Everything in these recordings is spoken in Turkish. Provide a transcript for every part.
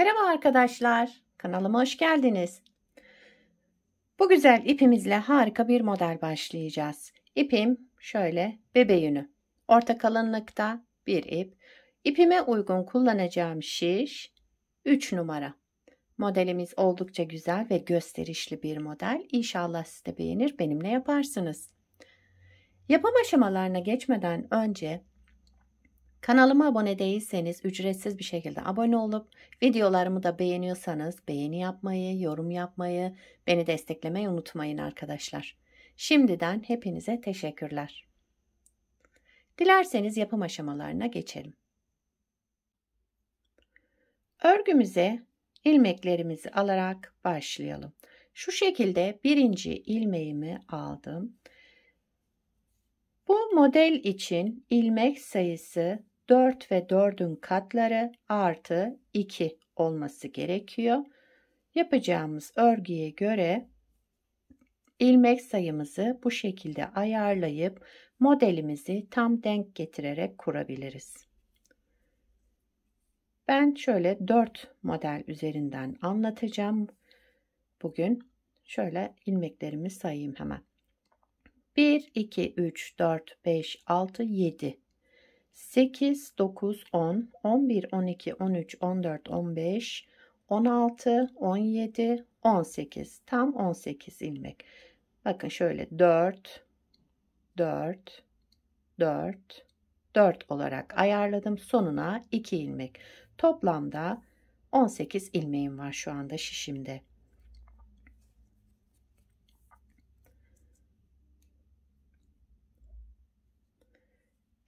Merhaba arkadaşlar, kanalıma hoş geldiniz. Bu güzel ipimizle harika bir model başlayacağız. İpim şöyle bebe yünü. Orta kalınlıkta bir ip. İpime uygun kullanacağım şiş 3 numara. Modelimiz oldukça güzel ve gösterişli bir model. İnşallah siz de beğenir, benimle yaparsınız. Yapım aşamalarına geçmeden önce kanalıma abone değilseniz ücretsiz bir şekilde abone olup videolarımı da beğeniyorsanız beğeni yapmayı, yorum yapmayı, beni desteklemeyi unutmayın arkadaşlar. Şimdiden hepinize teşekkürler. Dilerseniz yapım aşamalarına geçelim. Örgümüze ilmeklerimizi alarak başlayalım. Şu şekilde birinci ilmeğimi aldım. Bu model için ilmek sayısı 4 ve 4'ün katları artı 2 olması gerekiyor. Yapacağımız örgüye göre ilmek sayımızı bu şekilde ayarlayıp modelimizi tam denk getirerek kurabiliriz. Ben şöyle 4 model üzerinden anlatacağım. Bugün şöyle ilmeklerimi sayayım hemen. 1, 2, 3, 4, 5, 6, 7. 8, 9, 10, 11, 12, 13, 14, 15, 16, 17, 18. Tam 18 ilmek. Bakın şöyle 4, 4, 4, 4 olarak ayarladım. Sonuna 2 ilmek. Toplamda 18 ilmeğim var şu anda şişimde.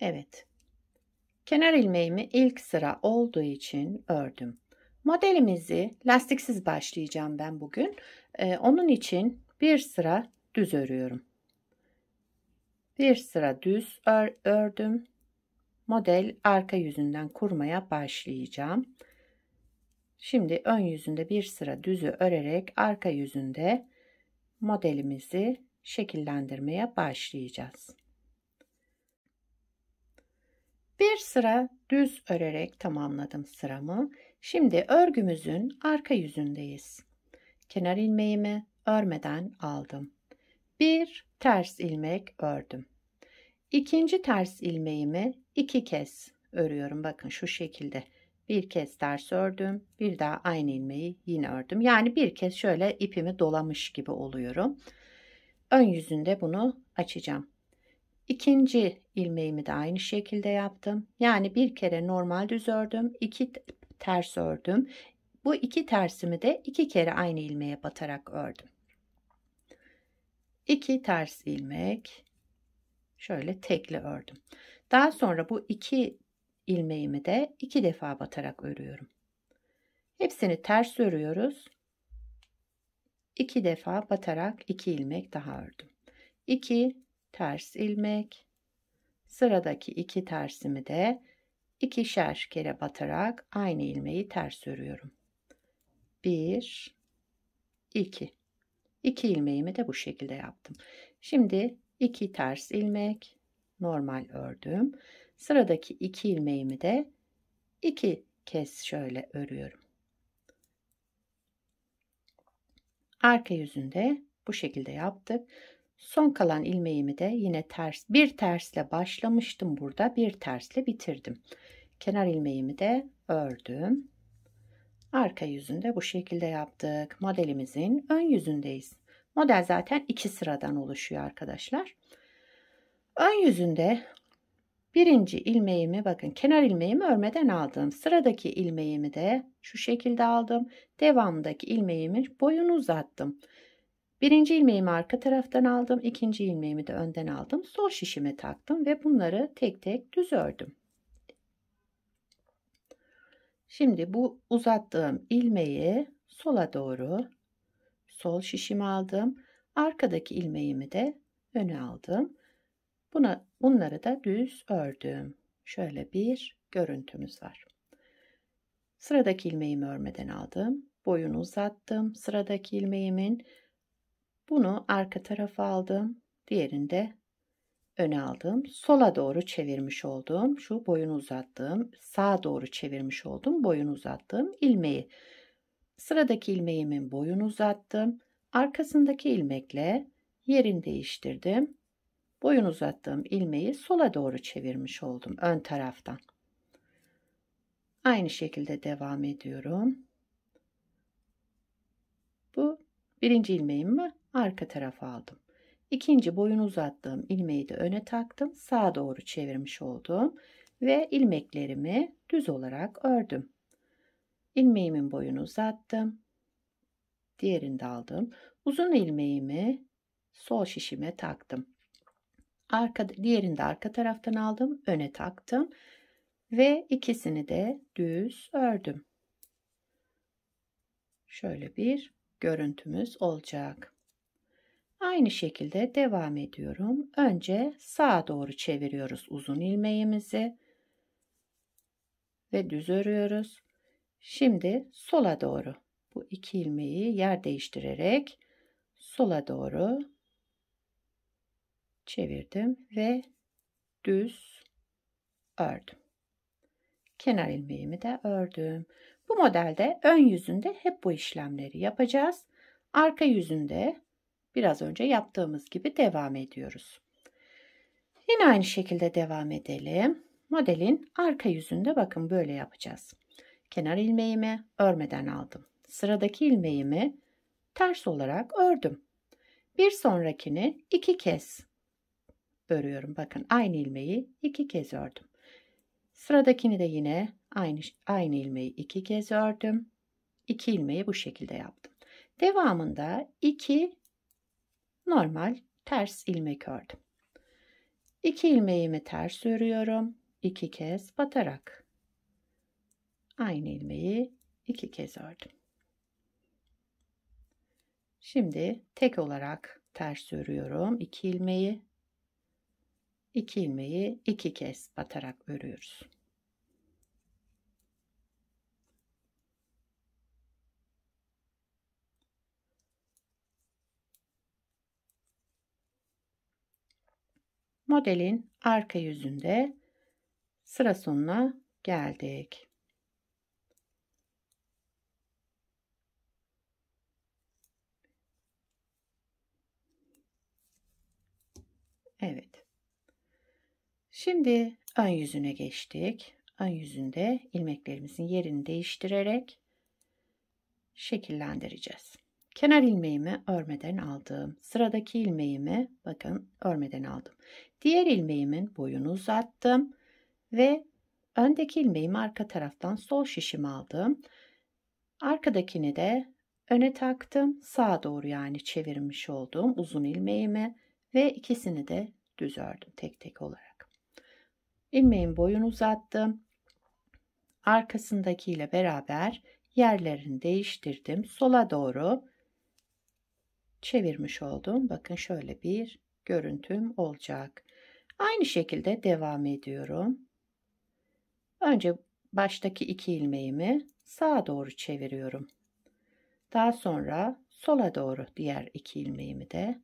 Evet. Kenar ilmeğimi ilk sıra olduğu için ördüm. Modelimizi lastiksiz başlayacağım ben bugün. Onun için bir sıra düz örüyorum. Bir sıra düz ördüm. Model arka yüzünden kurmaya başlayacağım. Şimdi ön yüzünde bir sıra düzü örerek arka yüzünde modelimizi şekillendirmeye başlayacağız. Bir sıra düz örerek tamamladım sıramı. Şimdi örgümüzün arka yüzündeyiz. Kenar ilmeğimi örmeden aldım. Bir ters ilmek ördüm. İkinci ters ilmeğimi 2 kez örüyorum. Bakın şu şekilde. Bir kez ters ördüm. Bir daha aynı ilmeği yine ördüm. Yani bir kez şöyle ipimi dolamış gibi oluyorum. Ön yüzünde bunu açacağım. İkinci ilmeğimi de aynı şekilde yaptım. Yani bir kere normal düz ördüm, 2 ters ördüm. Bu 2 tersimi de 2 kere aynı ilmeğe batarak ördüm. 2 ters ilmek şöyle tekli ördüm. Daha sonra bu 2 ilmeğimi de 2 defa batarak örüyorum. Hepsini ters örüyoruz. 2 defa batarak 2 ilmek daha ördüm. 2 ters ilmek, sıradaki 2 tersimi de 2'şer kere batarak aynı ilmeği ters örüyorum. 1 2 2 ilmeğimi de bu şekilde yaptım. Şimdi 2 ters ilmek normal ördüm. Sıradaki 2 ilmeğimi de 2 kez şöyle örüyorum. Arka yüzünde bu şekilde yaptık. Son kalan ilmeğimi de yine bir tersle başlamıştım burada, bir tersle bitirdim. Kenar ilmeğimi de ördüm. Arka yüzünde bu şekilde yaptık. Modelimizin ön yüzündeyiz. Model zaten 2 sıradan oluşuyor arkadaşlar. Ön yüzünde birinci ilmeğimi bakın kenar ilmeğimi örmeden aldım. Sıradaki ilmeğimi de şu şekilde aldım. Devamındaki ilmeğimi boyunu uzattım. Birinci ilmeğimi arka taraftan aldım. İkinci ilmeğimi de önden aldım. Sol şişime taktım ve bunları tek tek düz ördüm. Şimdi bu uzattığım ilmeği sola doğru sol şişime aldım. Arkadaki ilmeğimi de öne aldım. Bunları da düz ördüm. Şöyle bir görüntümüz var. Sıradaki ilmeğimi örmeden aldım. Boyunu uzattım. Sıradaki ilmeğimin bunu arka tarafa aldım. Diğerinde öne aldığım, sola doğru çevirmiş olduğum, şu boyunu uzattığım, sağa doğru çevirmiş olduğum, boyunu uzattığım ilmeği. Sıradaki ilmeğimin boyunu uzattım. Arkasındaki ilmekle yerini değiştirdim. Boyunu uzattığım ilmeği sola doğru çevirmiş oldum ön taraftan. Aynı şekilde devam ediyorum. Bu birinci ilmeğimi arka tarafa aldım. İkinci boyunu uzattığım ilmeği de öne taktım. Sağa doğru çevirmiş oldum ve ilmeklerimi düz olarak ördüm. İlmeğimin boyunu uzattım. Diğerini de aldım. Uzun ilmeğimi sol şişime taktım. Diğerini de arka taraftan aldım. Öne taktım. Ve ikisini de düz ördüm. Şöyle bir görüntümüz olacak. Aynı şekilde devam ediyorum. Önce sağa doğru çeviriyoruz uzun ilmeğimizi ve düz örüyoruz. Şimdi sola doğru bu iki ilmeği yer değiştirerek sola doğru çevirdim ve düz ördüm. Kenar ilmeğimi de ördüm. Bu modelde ön yüzünde hep bu işlemleri yapacağız. Arka yüzünde biraz önce yaptığımız gibi devam ediyoruz. Yine aynı şekilde devam edelim. Modelin arka yüzünde bakın böyle yapacağız. Kenar ilmeğimi örmeden aldım. Sıradaki ilmeğimi ters olarak ördüm. Bir sonrakini iki kez örüyorum. Bakın aynı ilmeği iki kez ördüm. Sıradakini de yine aynı ilmeği iki kez ördüm. İki ilmeği bu şekilde yaptım. Devamında iki normal ters ilmek ördüm. İki ilmeğimi ters örüyorum. İki kez batarak. Aynı ilmeği iki kez ördüm. Şimdi tek olarak ters örüyorum. İki ilmeği. İki ilmeği iki kez batarak örüyoruz. Modelin arka yüzünde sıra sonuna geldik. Evet. Şimdi ön yüzüne geçtik. Ön yüzünde ilmeklerimizin yerini değiştirerek şekillendireceğiz. Kenar ilmeğimi örmeden aldım. Sıradaki ilmeğimi bakın örmeden aldım. Diğer ilmeğimin boyunu uzattım ve öndeki ilmeğimi arka taraftan sol şişime aldım. Arkadakini de öne taktım. Sağa doğru yani çevirmiş olduğum uzun ilmeğimi ve ikisini de düz ördüm tek tek olarak. İlmeğin boyunu uzattım. Arkasındakiyle beraber yerlerini değiştirdim. Sola doğru çevirmiş oldum. Bakın şöyle bir görüntüm olacak. Aynı şekilde devam ediyorum. Önce baştaki iki ilmeğimi sağa doğru çeviriyorum. Daha sonra sola doğru diğer iki ilmeğimi de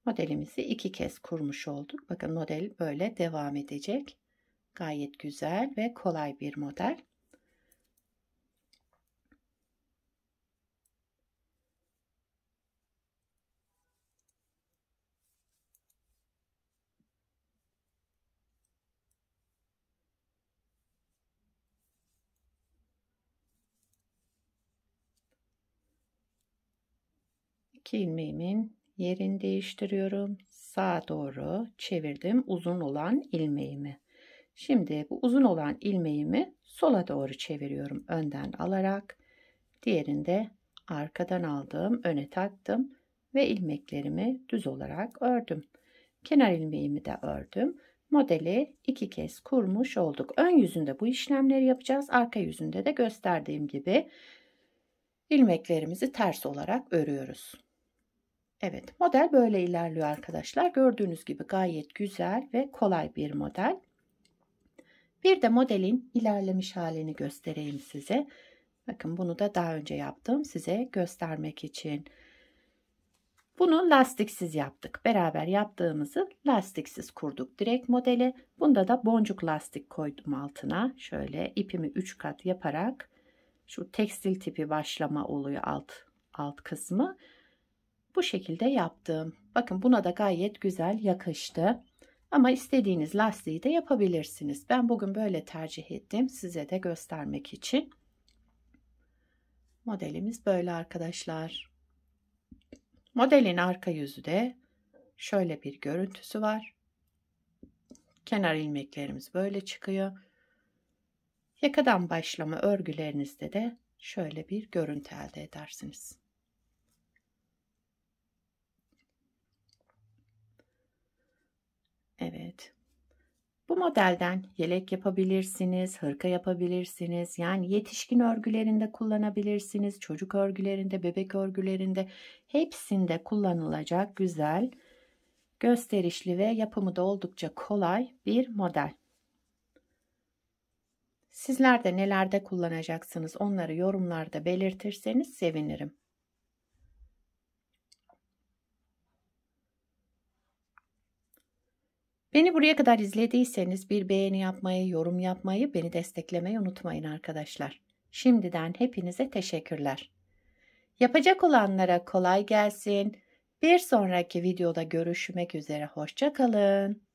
modelimizi iki kez kurmuş olduk. Bakın model böyle devam edecek. Gayet güzel ve kolay bir model. İki ilmeğimin yerini değiştiriyorum. Sağa doğru çevirdim uzun olan ilmeğimi. Şimdi bu uzun olan ilmeğimi sola doğru çeviriyorum önden alarak. Diğerini de arkadan aldım, öne taktım ve ilmeklerimi düz olarak ördüm. Kenar ilmeğimi de ördüm. Modeli iki kez kurmuş olduk. Ön yüzünde bu işlemleri yapacağız. Arka yüzünde de gösterdiğim gibi ilmeklerimizi ters olarak örüyoruz. Evet, model böyle ilerliyor arkadaşlar. Gördüğünüz gibi gayet güzel ve kolay bir model. Bir de modelin ilerlemiş halini göstereyim size. Bakın bunu da daha önce yaptım size göstermek için. Bunu lastiksiz yaptık. Beraber yaptığımızı lastiksiz kurduk direkt modeli. Bunda da boncuk lastik koydum altına. Şöyle ipimi 3 kat yaparak şu tekstil tipi başlama oluyor alt kısmı. Bu şekilde yaptım. Bakın buna da gayet güzel yakıştı. Ama istediğiniz lastiği de yapabilirsiniz. Ben bugün böyle tercih ettim size de göstermek için. Modelimiz böyle arkadaşlar. Modelin arka yüzü de şöyle bir görüntüsü var. Kenar ilmeklerimiz böyle çıkıyor. Yakadan başlama örgülerinizde de şöyle bir görüntü elde edersiniz. Evet. Bu modelden yelek yapabilirsiniz, hırka yapabilirsiniz. Yani yetişkin örgülerinde kullanabilirsiniz, çocuk örgülerinde, bebek örgülerinde hepsinde kullanılacak güzel, gösterişli ve yapımı da oldukça kolay bir model. Sizler de nelerde kullanacaksınız onları yorumlarda belirtirseniz sevinirim. Beni buraya kadar izlediyseniz bir beğeni yapmayı, yorum yapmayı, beni desteklemeyi unutmayın arkadaşlar. Şimdiden hepinize teşekkürler. Yapacak olanlara kolay gelsin. Bir sonraki videoda görüşmek üzere. Hoşça kalın.